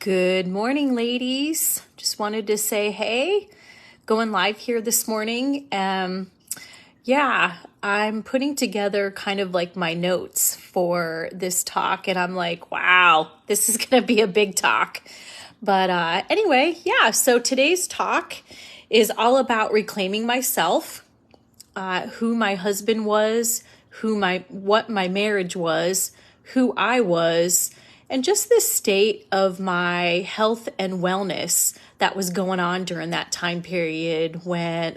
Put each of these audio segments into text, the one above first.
Good morning, ladies. Just wanted to say, hey, going live here this morning. I'm putting together kind of like my notes for this talk, and I'm like, wow, this is going to be a big talk. But anyway, so today's talk is all about reclaiming myself, who my husband was, what my marriage was, who I was, and just the state of my health and wellness that was going on during that time period when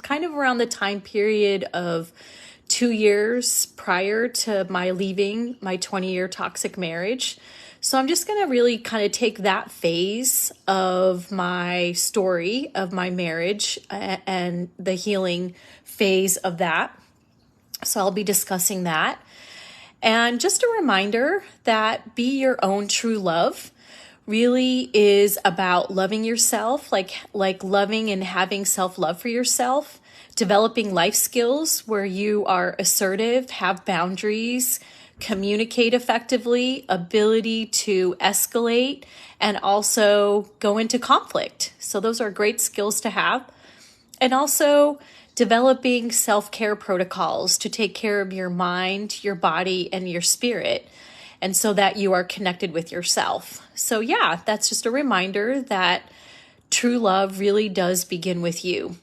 kind of around the time period of 2 years prior to my leaving my 20-year toxic marriage. So I'm just going to really kind of take that phase of my story of my marriage and the healing phase of that. So I'll be discussing that. And just a reminder that Be Your Own True Love really is about loving yourself, like loving and having self-love for yourself, developing life skills where you are assertive, have boundaries, communicate effectively, ability to escalate, and also go into conflict. So those are great skills to have. And also developing self-care protocols to take care of your mind, your body, and your spirit, and so that you are connected with yourself. So that's just a reminder that true love really does begin with you.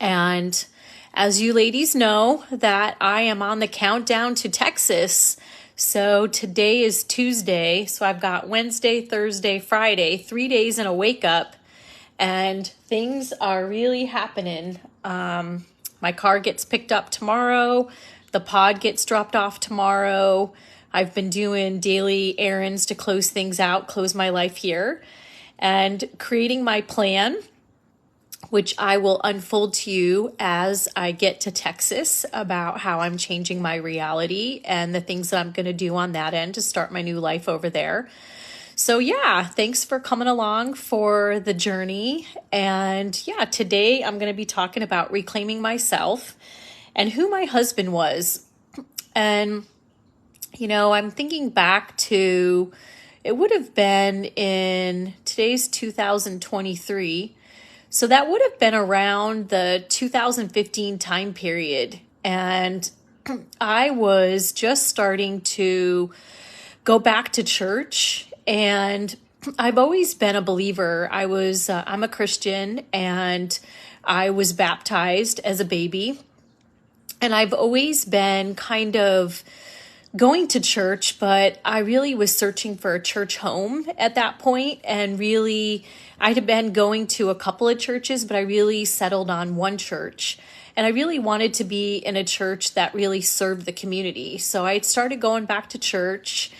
And as you ladies know, that I am on the countdown to Texas. So today is Tuesday. So I've got Wednesday, Thursday, Friday, 3 days and a wake up. And things are really happening. My car gets picked up tomorrow. The pod gets dropped off tomorrow. I've been doing daily errands to close things out, close my life here, and creating my plan, which I will unfold to you as I get to Texas about how I'm changing my reality and the things that I'm going to do on that end to start my new life over there. So thanks for coming along for the journey. And today I'm going to be talking about reclaiming myself and who my husband was. And, I'm thinking back to, it would have been in today's 2023. So that would have been around the 2015 time period. And I was just starting to go back to church. And I've always been a believer. I'm a Christian, and I was baptized as a baby. And I've always been kind of going to church, but I really was searching for a church home at that point. And really, I'd have been going to a couple of churches, but I really settled on one church. And I really wanted to be in a church that really served the community. So I started going back to church.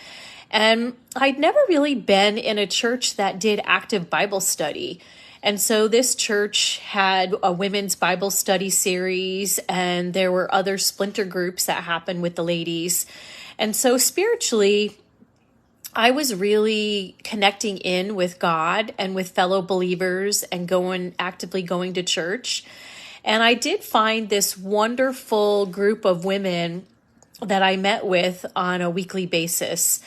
And I'd never really been in a church that did active Bible study. And so this church had a women's Bible study series, and there were other splinter groups that happened with the ladies. And so spiritually, I was really connecting in with God and with fellow believers and actively going to church. And I did find this wonderful group of women that I met with on a weekly basis.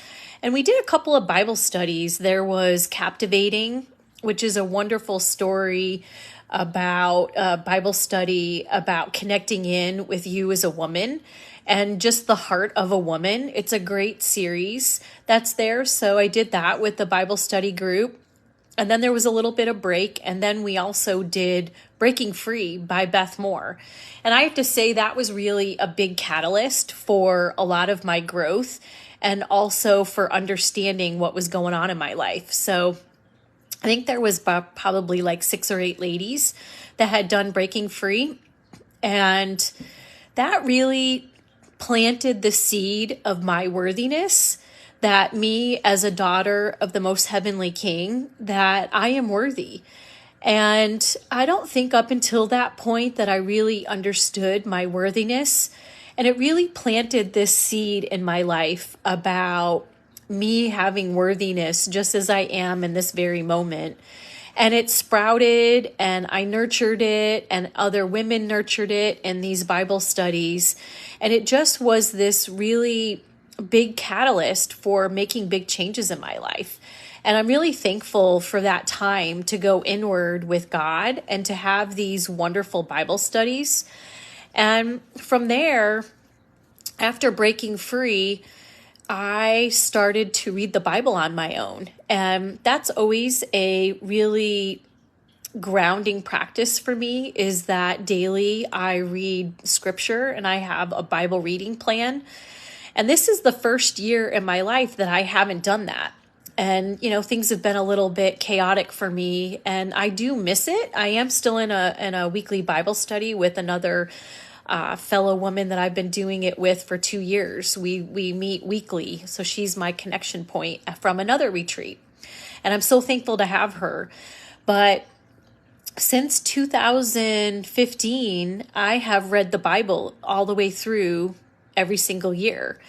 And we did a couple of Bible studies. There was Captivating, which is a wonderful story about Bible study, about connecting in with you as a woman and just the heart of a woman. It's a great series that's there. So I did that with the Bible study group. And then there was a little bit of break. And then we also did Breaking Free by Beth Moore. And I have to say that was really a big catalyst for a lot of my growth and also for understanding what was going on in my life. So I think there was probably like 6 or 8 ladies that had done Breaking Free. And that really planted the seed of my worthiness, that me as a daughter of the most heavenly King, that I am worthy. And I don't think up until that point that I really understood my worthiness. And it really planted this seed in my life about me having worthiness just as I am in this very moment. And it sprouted, and I nurtured it, and other women nurtured it in these Bible studies. And it just was this really big catalyst for making big changes in my life. And I'm really thankful for that time to go inward with God and to have these wonderful Bible studies. And from there, after breaking free, I started to read the Bible on my own. And that's always a really grounding practice for me, is that daily I read scripture and I have a Bible reading plan. And this is the first year in my life that I haven't done that. And, things have been a little bit chaotic for me and I do miss it. I am still in a weekly Bible study with another fellow woman that I've been doing it with for 2 years. We meet weekly. So she's my connection point from another retreat. And I'm so thankful to have her. But since 2015, I have read the Bible all the way through every single year.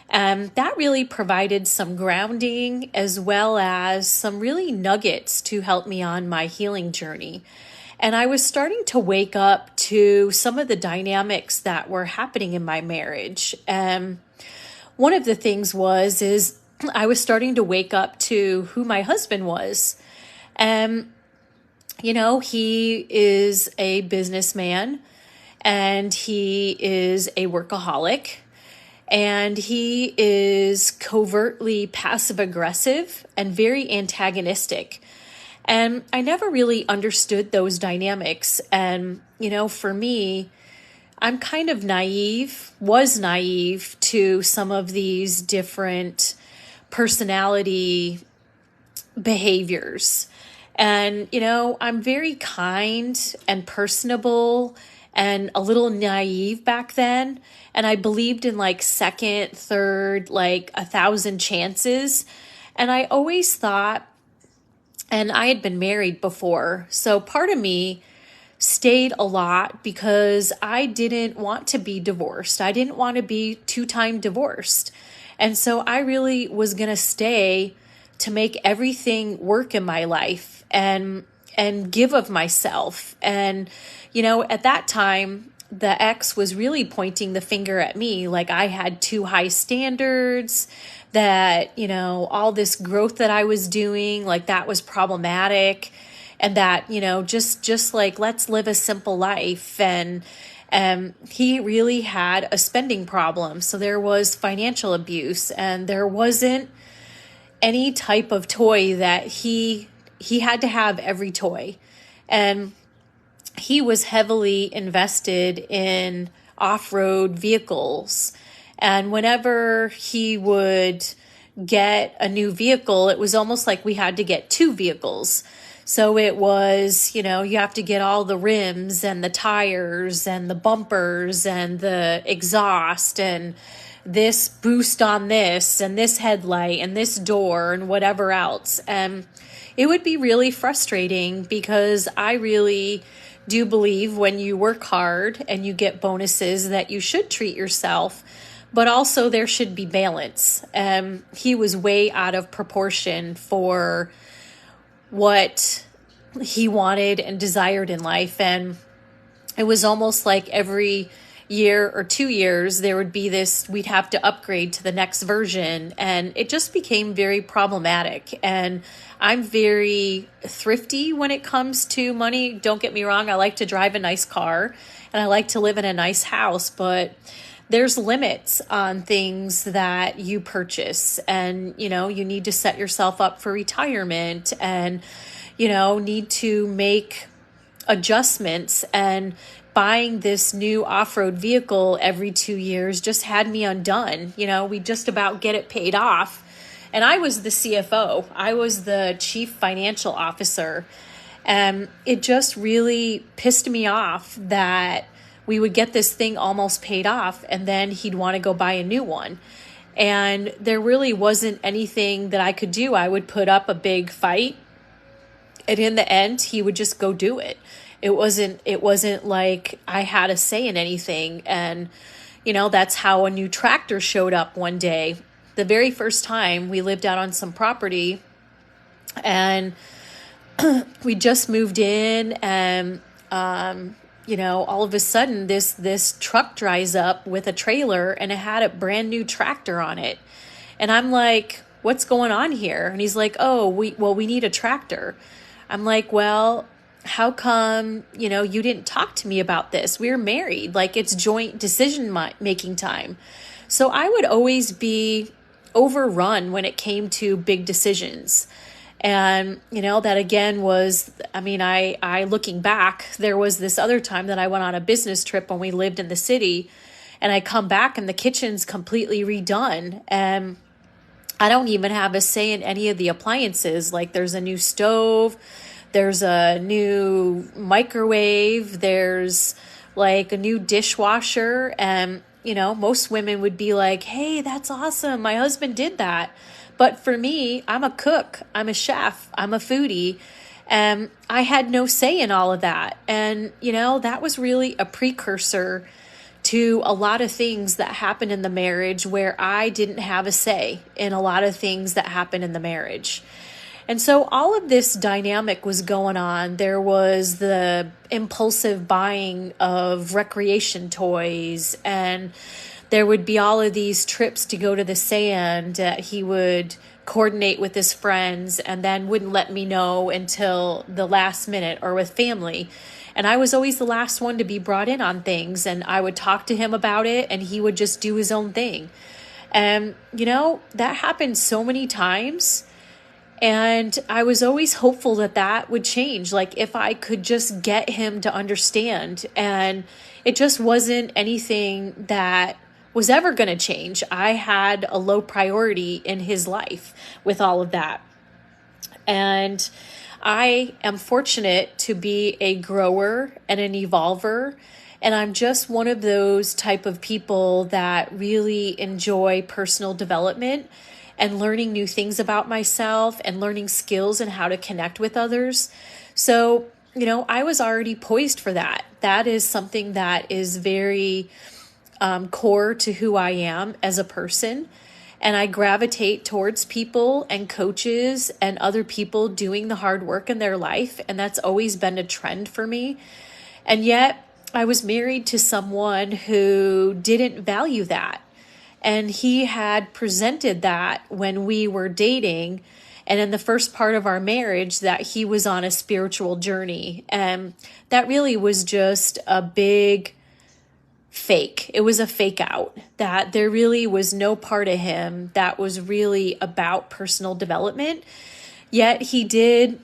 And that really provided some grounding as well as some really nuggets to help me on my healing journey. And I was starting to wake up to some of the dynamics that were happening in my marriage. And one of the things is I was starting to wake up to who my husband was. And, he is a businessman and he is a workaholic. And he is covertly passive aggressive and very antagonistic. And I never really understood those dynamics. And, for me, I'm kind of was naive to some of these different personality behaviors. And, I'm very kind and personable and a little naive back then. And I believed in like second, third, like 1,000 chances. And I always thought, and I had been married before, so part of me stayed a lot because I didn't want to be divorced. I didn't want to be 2-time divorced. And so I really was going to stay to make everything work in my life and give of myself. And, at that time, the ex was really pointing the finger at me, like I had too high standards, that, all this growth that I was doing, like that was problematic, and that, just like, let's live a simple life. And he really had a spending problem. So there was financial abuse, and there wasn't any type of toy that he had to have every toy. And he was heavily invested in off-road vehicles. And whenever he would get a new vehicle, it was almost like we had to get 2 vehicles. So it was, you have to get all the rims and the tires and the bumpers and the exhaust and this boost on this and this headlight and this door and whatever else. And it would be really frustrating because I really do believe when you work hard and you get bonuses that you should treat yourself, but also there should be balance. He was way out of proportion for what he wanted and desired in life. And it was almost like every year or 2 years, there would be this, we'd have to upgrade to the next version. And it just became very problematic. And I'm very thrifty when it comes to money. Don't get me wrong. I like to drive a nice car and I like to live in a nice house, but there's limits on things that you purchase. And, you need to set yourself up for retirement and, need to make adjustments. And buying this new off-road vehicle every 2 years just had me undone. We just about get it paid off. And I was the CFO. I was the chief financial officer. And it just really pissed me off that we would get this thing almost paid off and then he'd want to go buy a new one. And there really wasn't anything that I could do. I would put up a big fight, and in the end, he would just go do it. It wasn't like I had a say in anything. And, that's how a new tractor showed up one day. The very first time we lived out on some property, and we just moved in, and all of a sudden this truck drives up with a trailer and it had a brand new tractor on it. And I'm like, what's going on here? And he's like, oh, we need a tractor. I'm like, well, how come, you didn't talk to me about this? We're married, like it's joint decision making time. So I would always be overrun when it came to big decisions. And, that again was, I looking back, there was this other time that I went on a business trip when we lived in the city, and I come back and the kitchen's completely redone. And I don't even have a say in any of the appliances. Like there's a new stove, there's a new microwave, there's like a new dishwasher. And, most women would be like, hey, that's awesome. My husband did that. But for me, I'm a cook, I'm a chef, I'm a foodie, and I had no say in all of that. And, that was really a precursor to a lot of things that happened in the marriage where I didn't have a say in a lot of things that happened in the marriage. And so all of this dynamic was going on. There was the impulsive buying of recreation toys, and there would be all of these trips to go to the sand that he would coordinate with his friends and then wouldn't let me know until the last minute or with family. And I was always the last one to be brought in on things, and I would talk to him about it and he would just do his own thing. And, that happened so many times. And I was always hopeful that that would change. Like if I could just get him to understand, and it just wasn't anything that was ever going to change. I had a low priority in his life with all of that. And I am fortunate to be a grower and an evolver. And I'm just one of those type of people that really enjoy personal development and learning new things about myself and learning skills and how to connect with others. So, I was already poised for that. That is something that is very core to who I am as a person. And I gravitate towards people and coaches and other people doing the hard work in their life. And that's always been a trend for me. And yet I was married to someone who didn't value that. And he had presented that when we were dating and in the first part of our marriage that he was on a spiritual journey. And that really was just a big fake. It was a fake out, that there really was no part of him that was really about personal development. Yet he did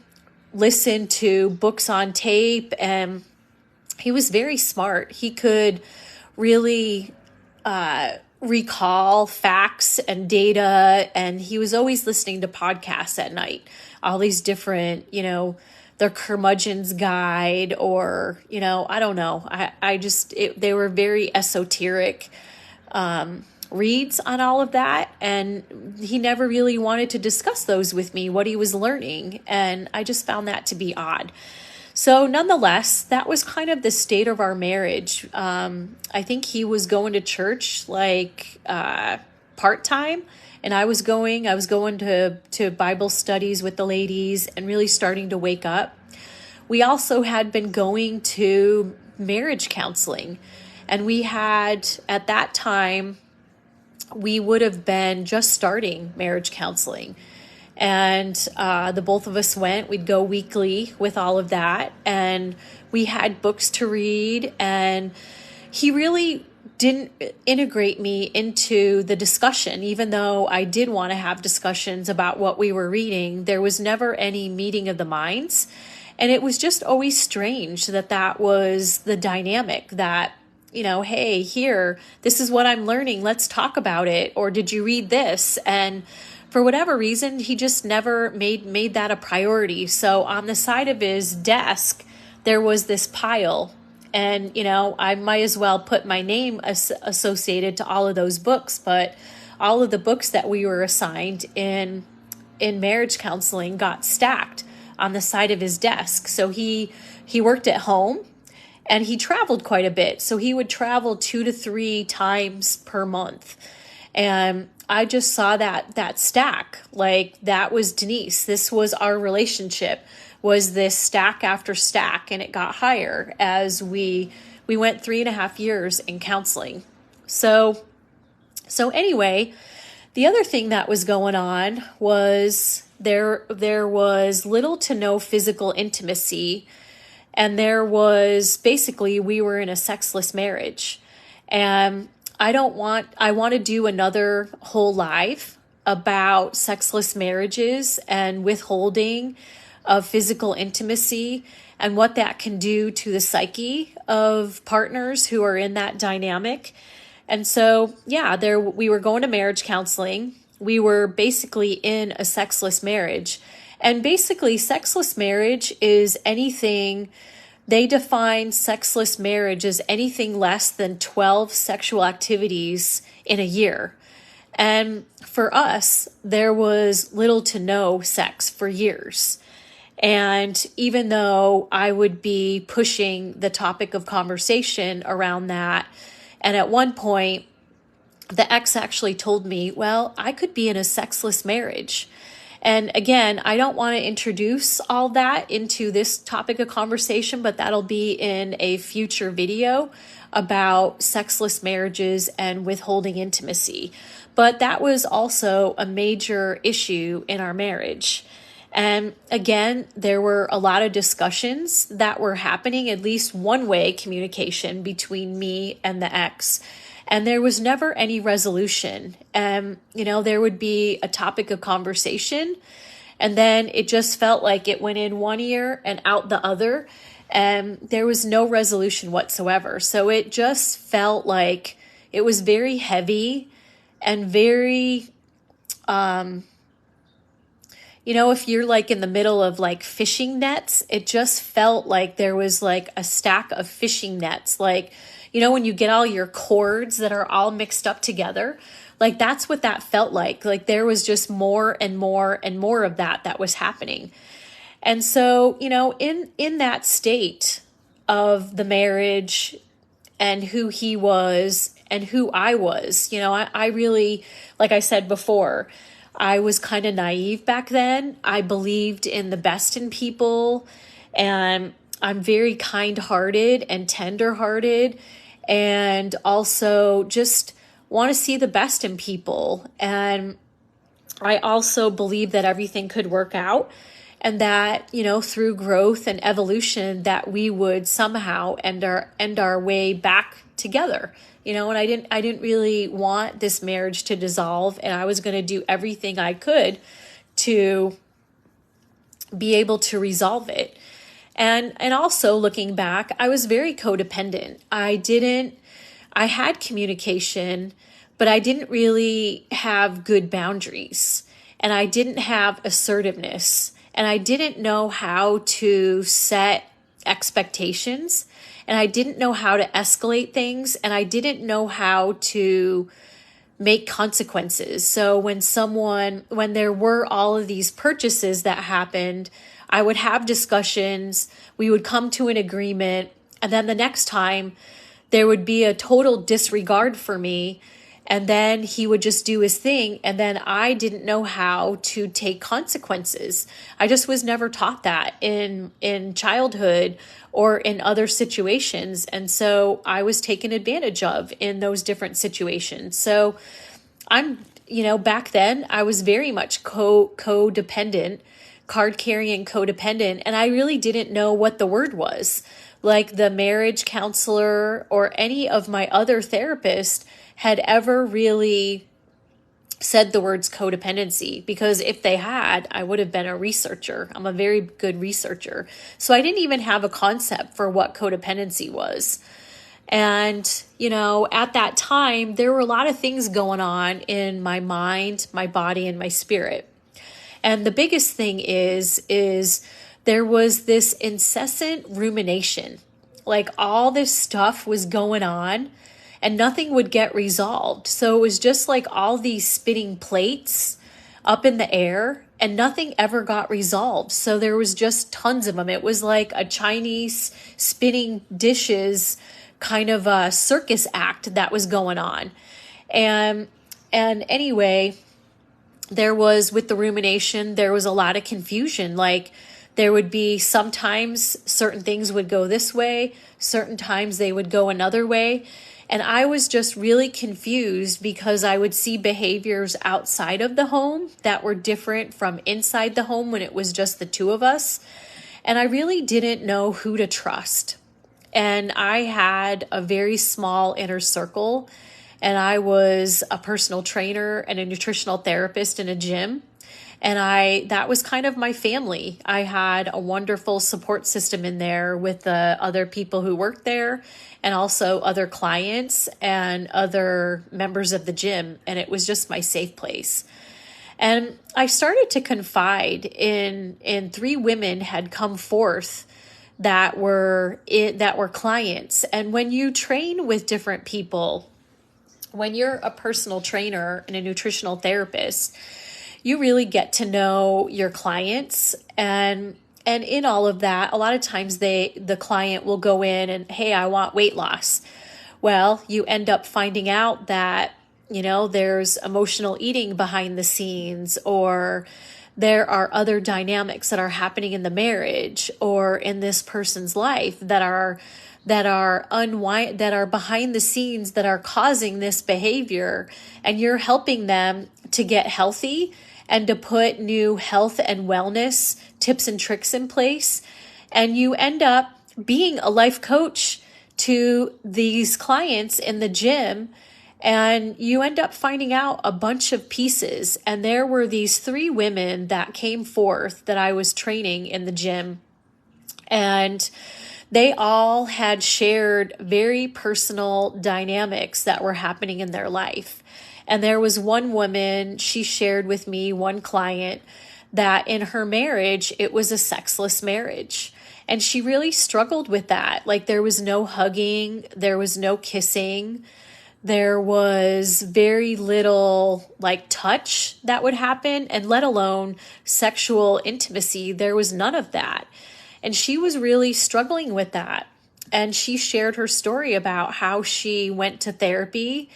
listen to books on tape, and he was very smart. He could really recall facts and data, and he was always listening to podcasts at night, all these different, the Curmudgeon's Guide, or, I don't know. They were very esoteric reads on all of that. And he never really wanted to discuss those with me, what he was learning. And I just found that to be odd. So nonetheless, that was kind of the state of our marriage. I think he was going to church like part-time, and I was going to Bible studies with the ladies and really starting to wake up. We also had been going to marriage counseling, and we had, at that time, we would have been just starting marriage counseling. And the both of us went. We'd go weekly with all of that. And we had books to read. And he really didn't integrate me into the discussion. Even though I did want to have discussions about what we were reading, there was never any meeting of the minds. And it was just always strange that was the dynamic, that, hey, here, this is what I'm learning. Let's talk about it. Or did you read this? And for whatever reason, he just never made that a priority. So on the side of his desk, there was this pile. And, I might as well put my name associated to all of those books. But all of the books that we were assigned in marriage counseling got stacked on the side of his desk. So he worked at home and he traveled quite a bit. So he would travel 2 to 3 times per month. And I just saw that stack. Like, that was Denise. This was our relationship, was this stack after stack, and it got higher as we went 3.5 years in counseling. So anyway, the other thing that was going on was there was little to no physical intimacy, and there was basically, we were in a sexless marriage. And I want to do another whole live about sexless marriages and withholding of physical intimacy and what that can do to the psyche of partners who are in that dynamic. And so, yeah, we were going to marriage counseling. We were basically in a sexless marriage. And basically, sexless marriage is anything, they define sexless marriage as anything less than 12 sexual activities in a year. And for us, there was little to no sex for years. And even though I would be pushing the topic of conversation around that, and at one point, the ex actually told me, well, I could be in a sexless marriage. And again, I don't want to introduce all that into this topic of conversation, but that'll be in a future video about sexless marriages and withholding intimacy. But that was also a major issue in our marriage. And again, there were a lot of discussions that were happening, at least one-way communication between me and the ex. And there was never any resolution. There would be a topic of conversation, and then it just felt like it went in one ear and out the other, and there was no resolution whatsoever. So it just felt like it was very heavy and very, if you're like in the middle of like fishing nets, it just felt like there was like a stack of fishing nets. Like, when you get all your cords that are all mixed up together, like that's what that felt like. Like there was just more and more and more of that was happening. And so, in that state of the marriage and who he was and who I was, I really, like I said before, I was kind of naive back then. I believed in the best in people, and I'm very kind-hearted and tender-hearted, and also just want to see the best in people. And I also believe that everything could work out, and that, through growth and evolution, that we would somehow end our way back together. And I didn't really want this marriage to dissolve, and I was going to do everything I could to be able to resolve it. And also looking back, I was very codependent. I had communication, but I didn't really have good boundaries, and I didn't have assertiveness, and I didn't know how to set expectations, and I didn't know how to escalate things, and I didn't know how to make consequences. So when there were all of these purchases that happened, I would have discussions, we would come to an agreement, and then the next time there would be a total disregard for me, and then he would just do his thing, and then I didn't know how to take consequences. I just was never taught that in childhood or in other situations, and so I was taken advantage of in those different situations. So back then I was very much codependent, card-carrying codependent, and I really didn't know what the word was. Like the marriage counselor or any of my other therapists had ever really said the words codependency, because if they had, I would have been a researcher. I'm a very good researcher. So I didn't even have a concept for what codependency was. And, at that time, there were a lot of things going on in my mind, my body, and my spirit. And the biggest thing is there was this incessant rumination. Like all this stuff was going on and nothing would get resolved. So it was just like all these spinning plates up in the air and nothing ever got resolved. So there was just tons of them. It was like a Chinese spinning dishes kind of a circus act that was going on. And And anyway, with the rumination, there was a lot of confusion. Like, there would be sometimes certain things would go this way, certain times they would go another way. And I was just really confused because I would see behaviors outside of the home that were different from inside the home when it was just the two of us. And I really didn't know who to trust. And I had a very small inner circle, and I was a personal trainer and a nutritional therapist in a gym. And that was kind of my family. I had a wonderful support system in there with the other people who worked there, and also other clients and other members of the gym. And it was just my safe place. And I started to confide in three women had come forth that were clients. And when you train with different people, when you're a personal trainer and a nutritional therapist, you really get to know your clients. And in all of that, a lot of times the client will go in and, hey, I want weight loss. Well, you end up finding out that, there's emotional eating behind the scenes, or there are other dynamics that are happening in the marriage or in this person's life that are behind the scenes that are causing this behavior, and you're helping them to get healthy and to put new health and wellness tips and tricks in place. And you end up being a life coach to these clients in the gym, and you end up finding out a bunch of pieces. And there were these three women that came forth that I was training in the gym, and they all had shared very personal dynamics that were happening in their life. And there was one woman, she shared with me, one client, that in her marriage, it was a sexless marriage. And she really struggled with that. Like, there was no hugging, there was no kissing, there was very little touch that would happen, and let alone sexual intimacy. There was none of that. And she was really struggling with that. And she shared her story about how she went to therapy,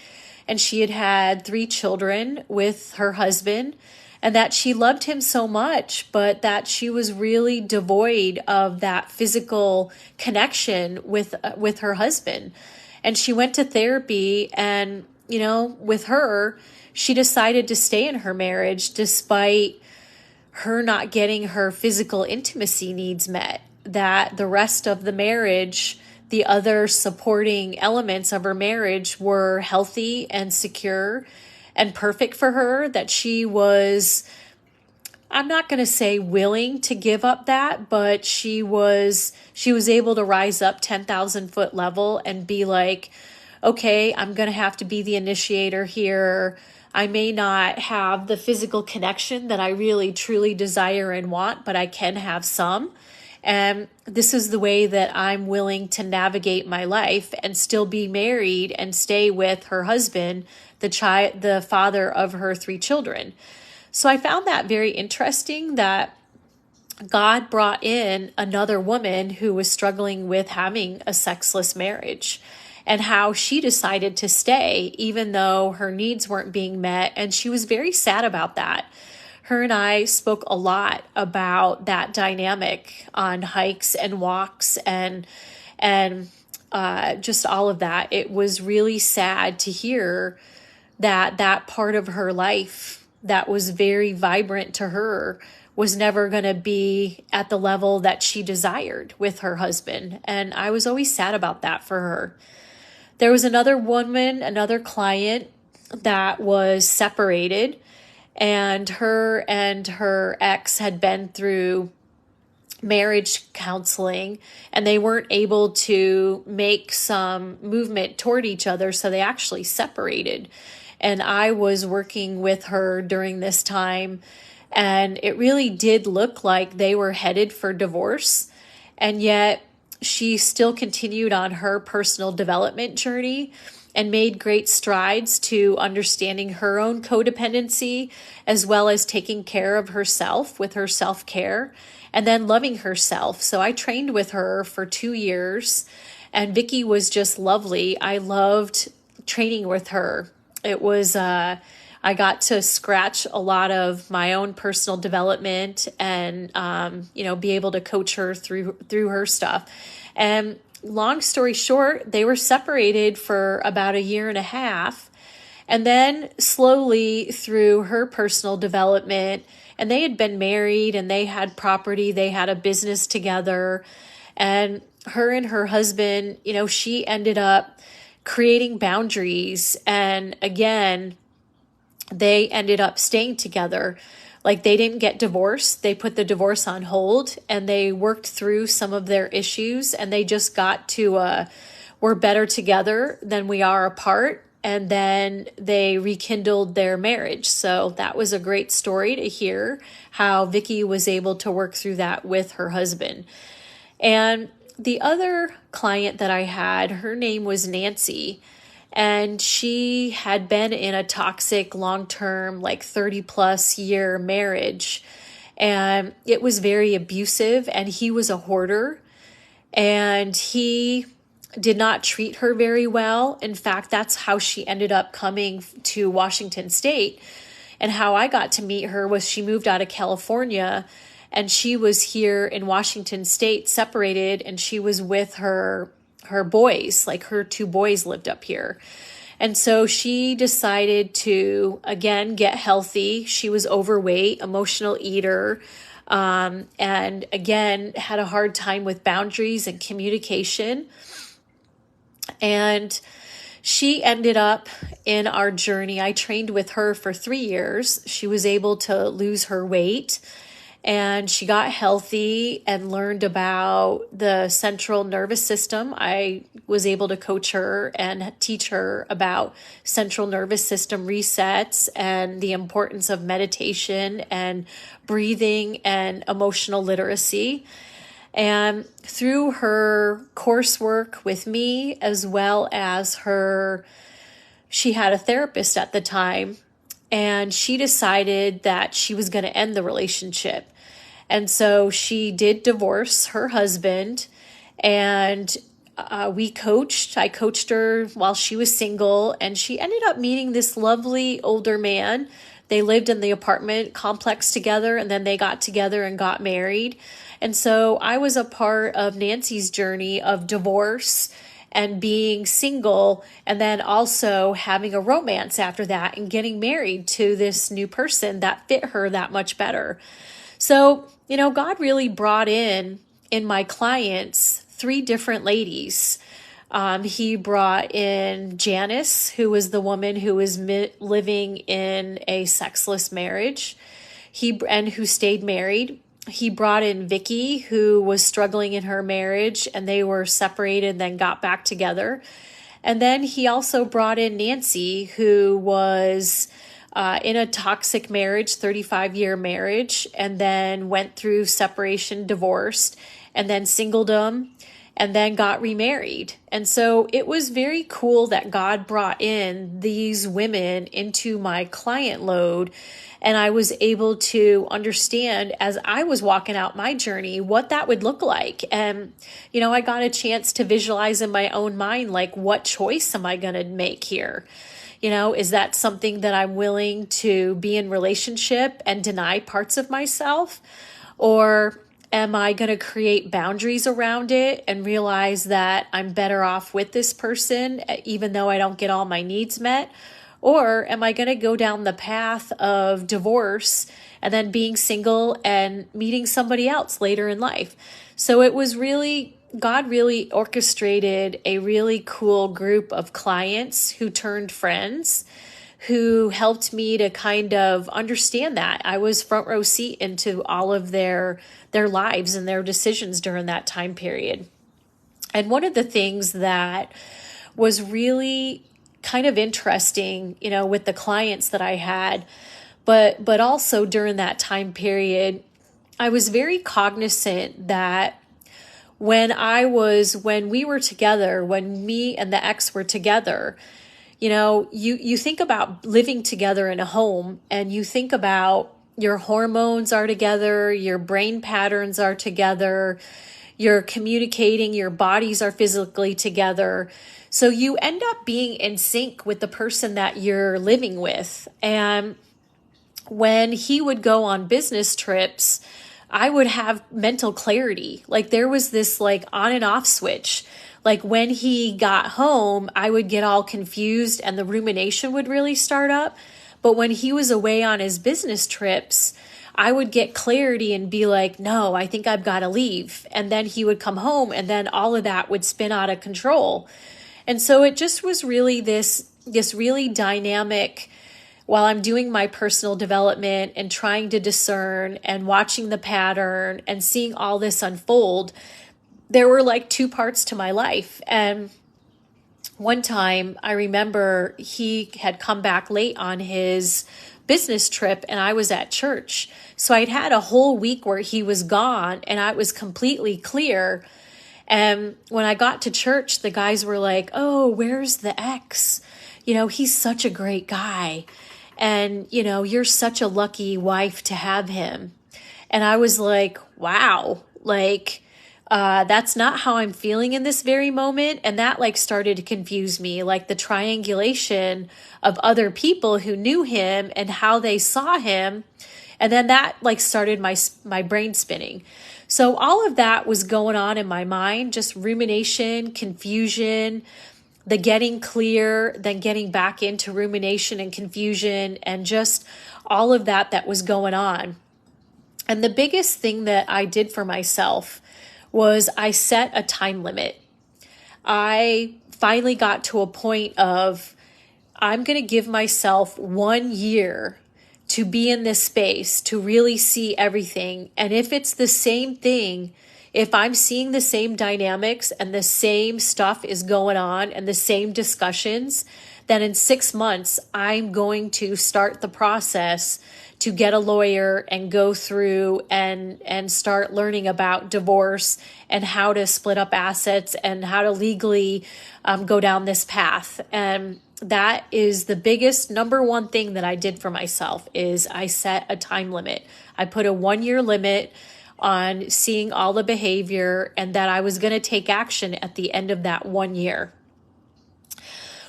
and she had 3 children with her husband, and that she loved him so much, but that she was really devoid of that physical connection with her husband. And she went to therapy, and, with her, she decided to stay in her marriage despite her not getting her physical intimacy needs met, that the rest of the marriage, the other supporting elements of her marriage were healthy and secure and perfect for her, that she was, I'm not going to say willing to give up that, but she was able to rise up 10,000 foot level and be like, okay, I'm going to have to be the initiator here. I may not have the physical connection that I really truly desire and want, but I can have some. And this is the way that I'm willing to navigate my life and still be married and stay with her husband, the father of her 3 children. So I found that very interesting, that God brought in another woman who was struggling with having a sexless marriage, and how she decided to stay even though her needs weren't being met. And she was very sad about that. Her and I spoke a lot about that dynamic on hikes and walks and just all of that. It was really sad to hear that part of her life that was very vibrant to her was never going to be at the level that she desired with her husband. And I was always sad about that for her. There was another woman, another client that was separated, and her ex had been through marriage counseling, and they weren't able to make some movement toward each other, so they actually separated. And I was working with her during this time, and it really did look like they were headed for divorce. And yet she still continued on her personal development journey and made great strides to understanding her own codependency, as well as taking care of herself with her self-care, and then loving herself. So I trained with her for 2 years, and Vicki was just lovely. I loved training with her. It was I got to scratch a lot of my own personal development and, be able to coach her through her stuff. And long story short, they were separated for about a year and a half. And then slowly through her personal development, and they had been married and they had property, they had a business together. And her and her husband, she ended up creating boundaries. And again, they ended up staying together. Like, they didn't get divorced. They put the divorce on hold and they worked through some of their issues, and they just got to, we're better together than we are apart. And then they rekindled their marriage. So that was a great story to hear how Vicky was able to work through that with her husband. And the other client that I had, her name was Nancy, and she had been in a toxic, long-term, like 30+ year marriage. And it was very abusive, and he was a hoarder, and he did not treat her very well. In fact, that's how she ended up coming to Washington State. And how I got to meet her was she moved out of California, and she was here in Washington State separated, and she was with her boys, like her 2 boys lived up here. And so she decided to, again, get healthy. She was overweight, emotional eater, and again, had a hard time with boundaries and communication. And she ended up in our journey. I trained with her for 3 years. She was able to lose her weight, and she got healthy and learned about the central nervous system. I was able to coach her and teach her about central nervous system resets and the importance of meditation and breathing and emotional literacy. And through her coursework with me, as well as she had a therapist at the time, and she decided that she was going to end the relationship. And so she did divorce her husband, and I coached her while she was single, and she ended up meeting this lovely older man. They lived in the apartment complex together, and then they got together and got married. And so I was a part of Nancy's journey of divorce and being single, and then also having a romance after that and getting married to this new person that fit her that much better. So, God really brought in my clients 3 different ladies. He brought in Janice, who was the woman who was living in a sexless marriage, and who stayed married. He brought in Vicky, who was struggling in her marriage, and they were separated and then got back together. And then he also brought in Nancy, who was in a toxic marriage, 35-year marriage, and then went through separation, divorced, and then singledom, and then got remarried. And so it was very cool that God brought in these women into my client load. And I was able to understand, as I was walking out my journey, what that would look like. And, I got a chance to visualize in my own mind, like, what choice am I going to make here? Is that something that I'm willing to be in relationship and deny parts of myself? Or am I going to create boundaries around it and realize that I'm better off with this person, even though I don't get all my needs met? Or am I going to go down the path of divorce and then being single and meeting somebody else later in life? So it was God really orchestrated a really cool group of clients who turned friends, who helped me to kind of understand that. I was front row seat into all of their lives and their decisions during that time period. And one of the things that was really kind of interesting, with the clients that I had, but also during that time period, I was very cognizant that when we were together, when me and the ex were together, you think about living together in a home, and you think about your hormones are together, your brain patterns are together, you're communicating, your bodies are physically together. So you end up being in sync with the person that you're living with. And when he would go on business trips, I would have mental clarity. Like there was this like on and off switch. Like when he got home, I would get all confused and the rumination would really start up. But when he was away on his business trips, I would get clarity and be like, no, I think I've got to leave. And then he would come home and then all of that would spin out of control. And so it just was really this really dynamic, while I'm doing my personal development and trying to discern and watching the pattern and seeing all this unfold, there were like two parts to my life. And one time I remember he had come back late on his business trip and I was at church. So I'd had a whole week where he was gone and I was completely clear. And when I got to church, the guys were like, oh, where's the ex? You know, he's such a great guy. And, you know, you're such a lucky wife to have him. And I was like, wow, like, that's not how I'm feeling in this very moment. And that like started to confuse me, like the triangulation of other people who knew him and how they saw him. And then that like started my brain spinning. So all of that was going on in my mind, just rumination, confusion, the getting clear, then getting back into rumination and confusion, and just all of that was going on. And the biggest thing that I did for myself was I set a time limit. I finally got to a point of, I'm going to give myself 1 year to be in this space, to really see everything. And if it's the same thing, if I'm seeing the same dynamics and the same stuff is going on and the same discussions, then in 6 months, I'm going to start the process to get a lawyer and go through and start learning about divorce and how to split up assets and how to legally go down this path. And that is the biggest number one thing that I did for myself is I set a time limit. I put a 1 year limit on seeing all the behavior and that I was going to take action at the end of that 1 year.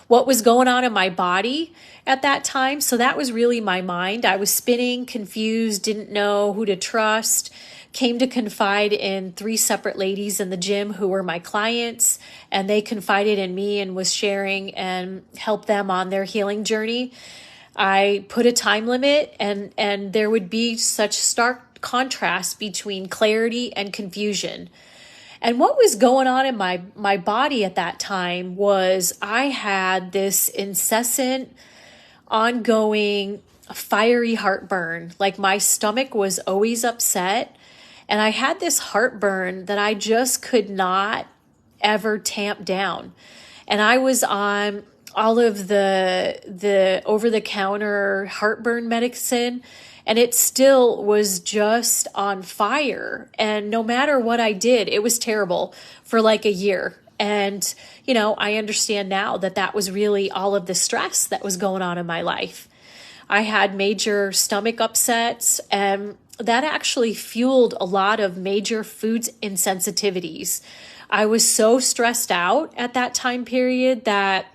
What was going on in my body at that time? So that was really my mind. I was spinning, confused, didn't know who to trust, came to confide in 3 separate ladies in the gym who were my clients, and they confided in me and was sharing and helped them on their healing journey. I put a time limit and there would be such stark contrast between clarity and confusion. And what was going on in my body at that time was I had this incessant, ongoing, fiery heartburn. Like my stomach was always upset. And I had this heartburn that I just could not ever tamp down. And I was on all of the over-the-counter heartburn medicine, and it still was just on fire. And no matter what I did, it was terrible for like a year. And, you know, I understand now that that was really all of the stress that was going on in my life. I had major stomach upsets, and that actually fueled a lot of major food insensitivities. I was so stressed out at that time period that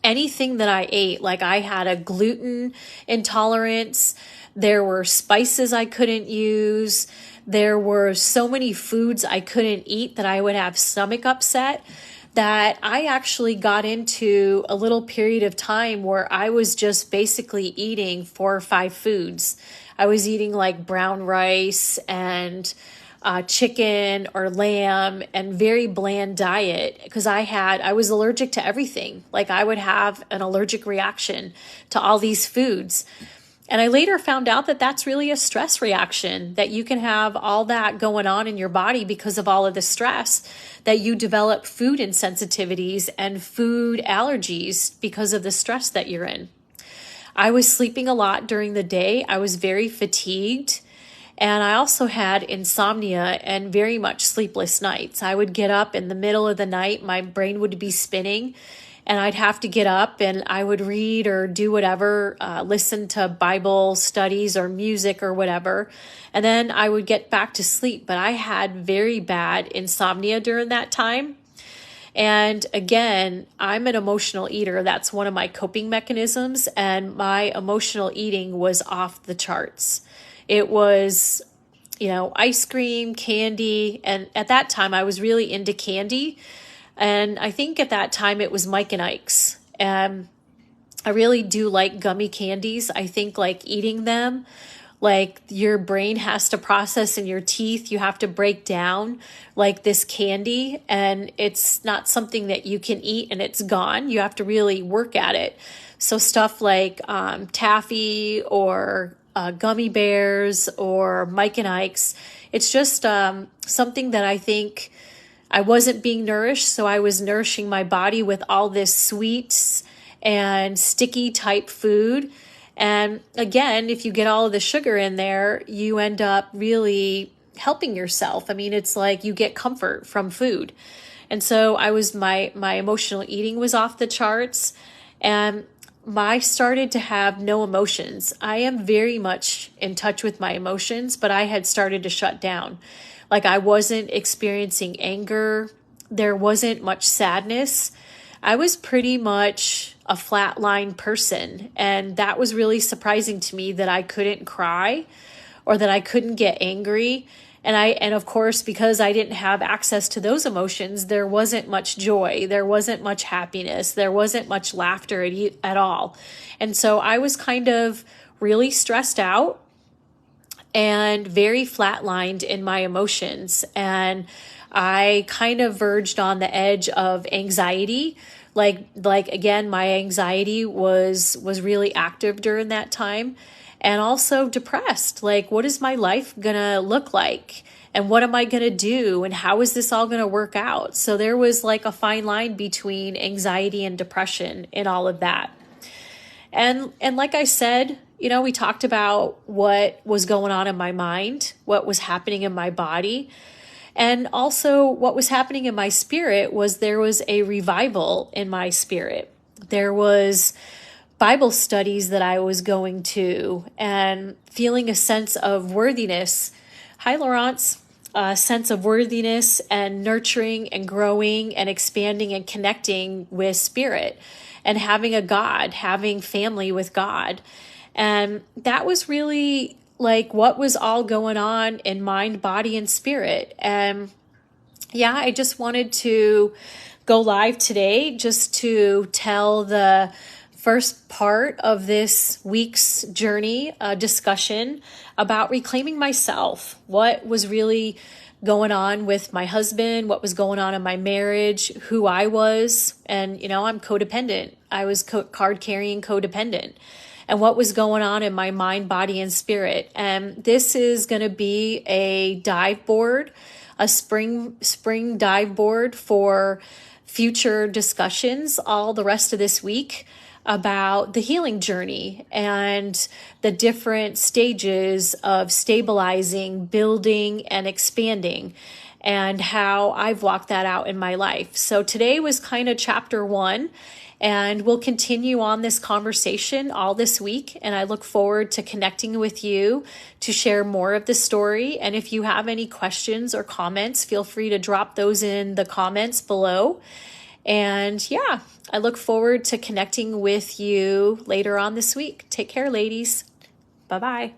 anything that I ate, like I had a gluten intolerance, there were spices I couldn't use, there were so many foods I couldn't eat that I would have stomach upset, that I actually got into a little period of time where I was just basically eating 4 or 5 foods. I was eating like brown rice and chicken or lamb and very bland diet because I was allergic to everything. Like I would have an allergic reaction to all these foods. And I later found out that that's really a stress reaction, that you can have all that going on in your body because of all of the stress, that you develop food insensitivities and food allergies because of the stress that you're in. I was sleeping a lot during the day. I was very fatigued. And I also had insomnia and very much sleepless nights. I would get up in the middle of the night, my brain would be spinning, and I'd have to get up and I would read or do whatever, listen to Bible studies or music or whatever. And then I would get back to sleep. But I had very bad insomnia during that time. And again, I'm an emotional eater. That's one of my coping mechanisms. And my emotional eating was off the charts. It was, ice cream, candy. And at that time, I was really into candy. And I think at that time it was Mike and Ike's. And I really do like gummy candies. I think like eating them, like your brain has to process in your teeth. You have to break down like this candy, and it's not something that you can eat and it's gone. You have to really work at it. So stuff like taffy or gummy bears or Mike and Ike's, it's just something that I think I wasn't being nourished. So I was nourishing my body with all this sweets and sticky type food. And again, if you get all of the sugar in there, you end up really helping yourself. I mean, it's like you get comfort from food. And so my emotional eating was off the charts, and I started to have no emotions. I am very much in touch with my emotions, but I had started to shut down. Like I wasn't experiencing anger. There wasn't much sadness. I was pretty much a flatline person. And that was really surprising to me, that I couldn't cry or that I couldn't get angry. And of course, because I didn't have access to those emotions, there wasn't much joy. There wasn't much happiness. There wasn't much laughter at all. And so I was kind of really stressed out and very flatlined in my emotions. And I kind of verged on the edge of anxiety. Like again, my anxiety was really active during that time, and also depressed. Like, what is my life gonna look like? And what am I gonna do? And how is this all gonna work out? So there was like a fine line between anxiety and depression in all of that. And like I said, we talked about what was going on in my mind, what was happening in my body. And also what was happening in my spirit was there was a revival in my spirit. There was Bible studies that I was going to and feeling a sense of worthiness. Hi, Laurence. A sense of worthiness and nurturing and growing and expanding and connecting with spirit and having a God, having family with God. And that was really like what was all going on in mind, body, and spirit. And yeah, I just wanted to go live today just to tell the first part of this week's journey, discussion about reclaiming myself. What was really going on with my husband, what was going on in my marriage, who I was. And, I'm codependent. I was card-carrying codependent. And what was going on in my mind, body, and spirit. And this is going to be a dive board, a spring dive board for future discussions all the rest of this week about the healing journey and the different stages of stabilizing, building, and expanding, and how I've walked that out in my life. So today was kind of chapter 1. And we'll continue on this conversation all this week. And I look forward to connecting with you to share more of the story. And if you have any questions or comments, feel free to drop those in the comments below. And yeah, I look forward to connecting with you later on this week. Take care, ladies. Bye-bye.